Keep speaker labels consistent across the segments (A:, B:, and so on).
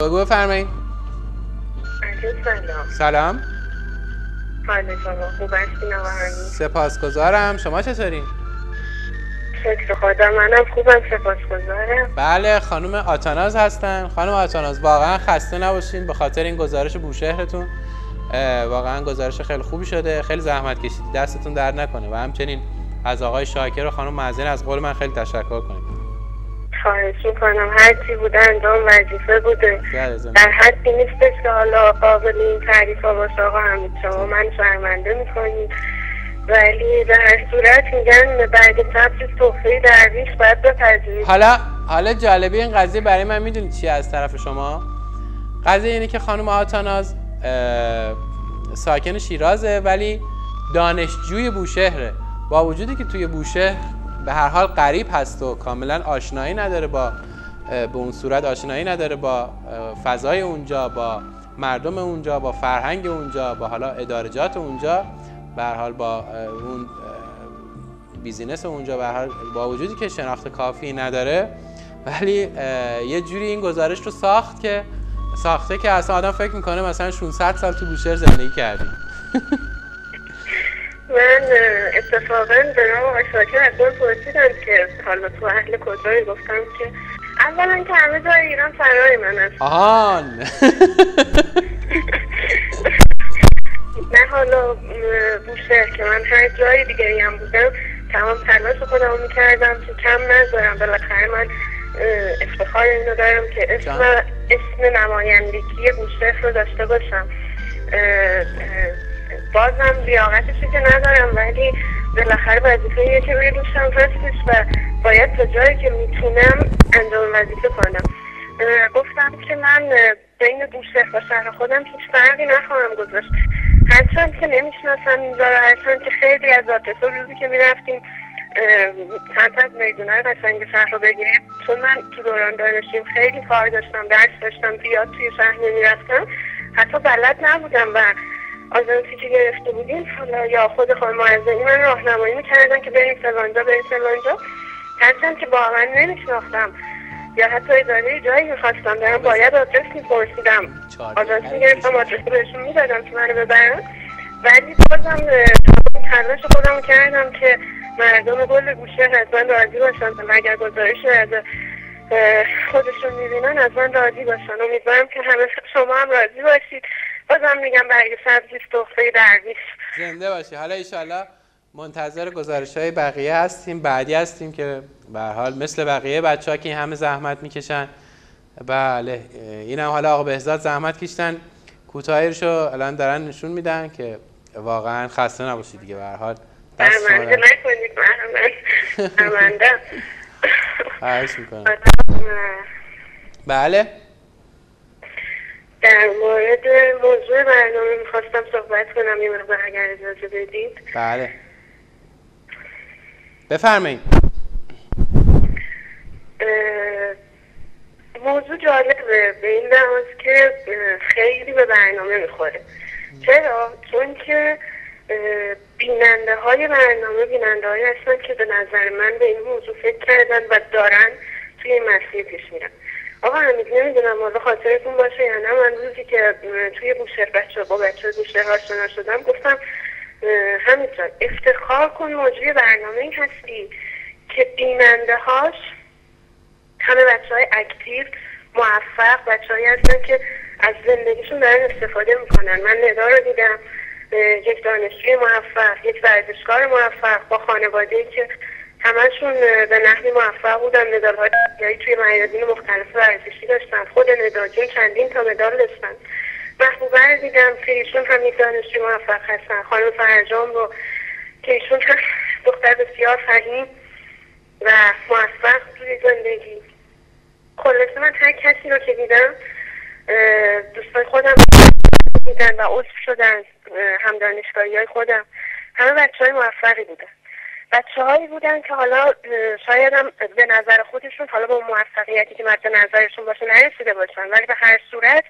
A: بگو بفرمایید. سلام.
B: حال شما خوب هستین آقا حمید؟
A: سپاسگزارم. شما چطورین؟
B: شکر خدا منم خوبم سپاسگزارم.
A: بله خانم آتاناز هستن. خانم آتاناز واقعا خسته نباشین به خاطر این گزارش بوشهرتون. واقعا گزارش خیلی خوبی شده، خیلی زحمت کشیدید، دستتون درد نکنه و همچنین از آقای شاکر و خانم معزین از قول من خیلی تشکر کنید.
B: خواهش میکنم. هرچی بوده انجام وظیفه بوده، در حدی نیستش که حالا قابل این تعریف ها باشه آقا حمید. شما من شرمنده میکنید، ولی در هر صورت میگن بعد صبر تحفه درویش باید بپذیرید.
A: حالا جالبی این قضیه برای من میدونید چیه از طرف شما؟ قضیه اینه که خانم آتاناز ساکن شیرازه ولی دانشجوی بوشهره، با وجودی که توی بوشهر به هر حال غریب هست و کاملا آشنایی نداره به اون صورت آشنایی نداره با فضای اونجا، با مردم اونجا، با فرهنگ اونجا، با حالا ادارجات اونجا، به هر حال با اون بیزینس اونجا، به هر حال با وجودی که شناخت کافی نداره ولی یه جوری این گزارش رو ساخته که اصلا آدم فکر میکنه مثلا 600 سال تو بوشهر زندگی کردیم.
B: من اتفاقا به نام آقای شاکر از اون پرسیدم که حالا تو اهل کجایی، گفتم که اولا که همه جای ایران فرای من است.
A: آهان.
B: نه حالا بوشهر که من هر جای دیگری هم بودم تمام تلاش خودم رو میکردم که کم نذارم. بالاخره من افتخار اینو دارم که اسم نمایندگی بوشهر رو داشته باشم. بازم لیاقتشی که ندارم ولی بالاخره وظیفه‌ایه که روی دوشم هستش و باید تا جایی که میتونم انجام وظیفه کنم. گفتم که من بین بوشهر و شهر خودم هیچ فرقی نخواهم گذاشت، هرچند که نمیشناسم اینجا رو، هرچند که خیلی از آدرس‌ها روزی که میرفتیم چند از میدونای قشنگ شهر رو بگیریم، چون من تو دوران دانشجویی خیلی کار داشتم، درس داشتم، زیاد توی شهر نمیرفتم، حتی بلد نبودم و آژانسی که گرفته بودیم حالا یا خود خانم معززنی من راهنمایی میکردن که بریم فلانجا بریم فلانجا، هرچند که واقعا نمیشناختم یا حتی اداره جایی میخواستم برم باید آدرس میپرسیدم، آژانسی میگرفتم آدرس بهشون میدادم که منو ببرم، ولی بازم تلاش خودم کردم که مردم گل بوشهر از من راضی باشن و اگر گزارش از خودشون میبینن از من راضی باشن. امیدوارم که همه شما هم راضی باشید. بازم میگم برای سبزی تحفه درویش.
A: زنده باشی. حالا ایشالله منتظر گزارش‌های بقیه هستیم، بعدی هستیم که به هر حال مثل بقیه بچه‌ها که همه زحمت میکشن. بله اینم حالا آقا بهزاد زحمت کشتن، کوتاهیشو الان دارن نشون میدن که واقعا خسته نباشید دیگه. به هر حال
B: دست شما نکنید. من
A: خواهش میکنم. بله
B: در مورد موضوع برنامه میخواستم صحبت کنم یه مقدار اگر اجازه بدید.
A: بله بفرمایید.
B: موضوع جالبه به این لحاظ که خیلی به برنامه میخوره. چرا؟ چون که بیننده های برنامه بیننده هایی هستن که به نظر من به این موضوع فکر کردن و دارن توی این مسیر پیش میرن. آقا حمید نمیدونم والا خاطرتون باشه یا نه، من روزی که توی بوشهر با بچه بوشهر آشنا شدم گفتم حمید جان افتخار کن موجود برنامه این هستی که بیننده هاش همه بچه های اکتیو موفق بچه هایی هستن که از زندگیشون دارن استفاده میکنن. من ندا رو دیدم، یک دانشجوی موفق، یک ورزشکار موفق با خانواده‌ای که همشون به نحوی موفق بودن، مدال‌های توی میادین مختلف ورزشی داشتن، خود ندا جون چندین تا مدال داشتن. محبوبه رو دیدم که ایشون هم یک دانشجوی موفق هستن، خانم فرجام رو که ایشون هم دختر بسیار فهیم و موفق توی زندگی. خلاصه من هر کسی رو که دیدم دوستای خودم دیدن و عضو شدن، هم دانشگاهی های خودم، همه بچه های موفقی بودن، بچه هایی بودن که حالا شاید هم به نظر خودشون حالا با موفقیتی که مد نظرشون باشه نرسیده باشن، ولی به هر صورت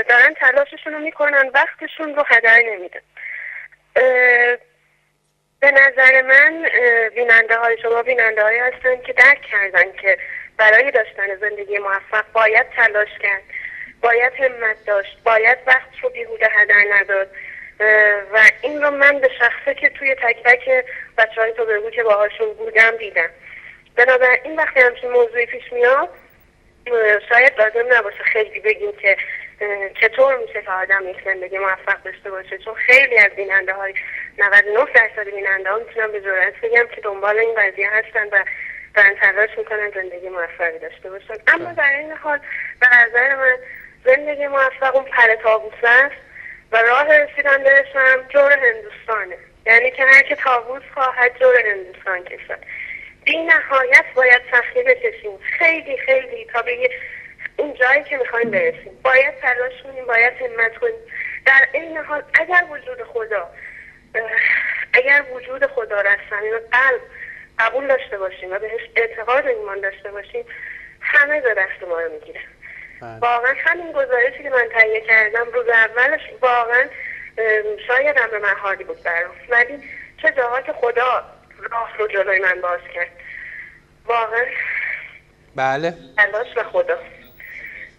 B: دارن تلاششون رو میکنن، وقتشون رو هدر نمیدن. به نظر من بیننده های شما بیننده هایی هستن که درک کردن که برای داشتن زندگی موفق باید تلاش کرد باید همت داشت، باید وقت رو بیهوده هدر نداد و این رو من به شخصه که توی تک تک بچه‌های تو بگو که باهاشون بودم دیدم. بنابراین وقتی همچین موضوعی پیش میاد شاید لازم نباشه خیلی بگیم که چطور میشه که آدم یک زندگی موفق داشته باشه، چون خیلی از بیننده های 99% بیننده ها میتونم به جرئت بگم که دنبال این قضیه هستن و دارن تلاش میکنن زندگی موفقی داشته باشن. اما در این حال به نظر من زندگی موفق اون پر طاووس است و راه رسیدن بهش هم جور هندوستانه، یعنی که هر که طاووس خواهد جور هندوستان کشد. بی نهایت باید سختی بکشیم، خیلی خیلی تا به اون جایی که میخوایم برسیم باید تلاش کنیم، باید همت کنیم. در این حال اگر وجود خدا رستنی و قلب قبول داشته باشیم و بهش اعتقاد و ایمان داشته باشیم همه به دست ما رو میگیره. واقعا همین گزارشی که من تهیه کردم روز اولش واقعا شاید امر محالی بود برام، ولی چه جاها که خدا راه رو جلوی من باز کرد. واقعا
A: بله
B: تلاش و خدا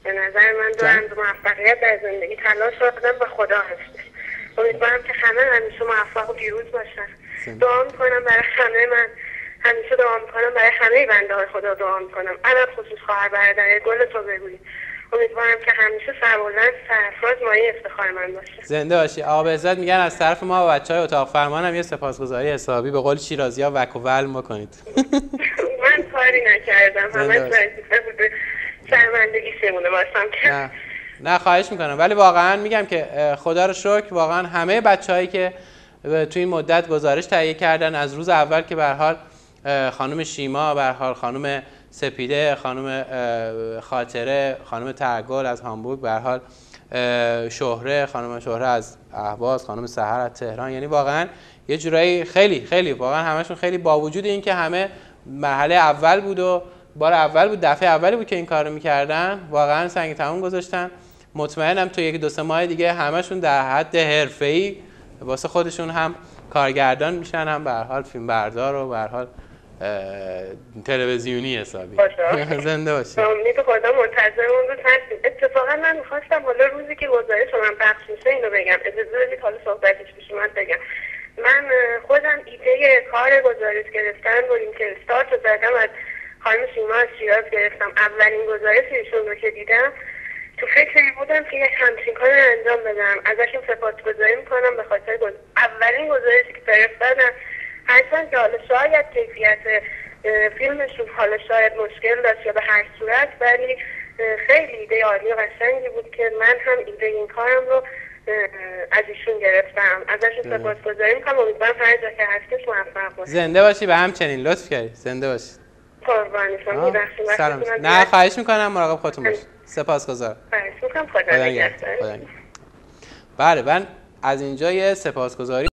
B: به نظر من دو موفقیت در زندگی تلاش و آدم و خدا هست. امیدوارم که همه همیشه موفق و پیروز باشن. دعا میکنم برای همه، من همیشه دعا میکنم برای همه بنده های خدا دعا میکنم، علت خصوص خواهر برادر گل تو بگویی. امیدوارم که همیشه سربلند سرفراز مایه افتخار من باشه.
A: زنده باشی. آقا بهزاد میگن از طرف ما و بچهای اتاق فرمان هم یه سپاسگزاری حسابی به قول شیرازی‌ها وک و ول بکنید.
B: من کاری نکردم، همش وظیفه بوده شرمندگی شمونه باشم که
A: نه خواهش میکنم، ولی واقعا میگم که خدا رو شکر واقعا همه بچه‌هایی که تو این مدت گزارش تهیه کردن از روز اول که به هر حال خانم شیما، به هر حال خانم سپیده، خانم خاطره، خانم ترگل از هامبورگ، به هر حال خانم شهره از اهواز، خانم سحر از تهران، یعنی واقعا یه جورایی خیلی واقعا همشون خیلی با وجود این که همه مرحله اول بود و بار اول بود، دفعه اولی بود که این کارو می‌کردن، واقعا سنگ تموم گذاشتن. مطمئنم تو یک دو سه ماه دیگه همشون در حد حرفه‌ای واسه خودشون هم کارگردان میشن، هم به هر حال فیلمبردار و به هر حال تلویزیونی حسابی. زنده باشی.
B: امید خدا منتظرمون رو هستیم. اتفاقا من می‌خواستم حالا روزی که گزارش من پخش میشه اینو بگم، اجازه بدید حالا صحبتش پیش اومد بگم. من خودم ایده کار گزارش گرفتن رو این که استارت زدم از خانم شیما از شیراز گرفتم. اولین گزارش ایشون رو که دیدم تو فکری بودم که یک همچین کار رو انجام بدم. ازشون سپاسگزاری میکنم به خاطر اولین گزارشی که فرستادن، هرچند که حالا شاید کیفیت فیلمشون حالا شاید مشکل داشت یا به هر صورت، ولی خیلی ایده عالی و قشنگی بود که من هم ایده این کارم رو از ایشون گرفتم. ازشون سپاسگزاری میکنم. امیدوارم هر جا که هستش موفق باشید. زنده
A: باشی و همچنین لطف کردی. زنده باشی.
B: سلام.
A: نه خواهش میکنم، مراقب خودتون باشید. سپاسگزارم.
B: خواهش میکنم. خدا نگهدار.
A: بله، من از اینجا یه سپاسگزاری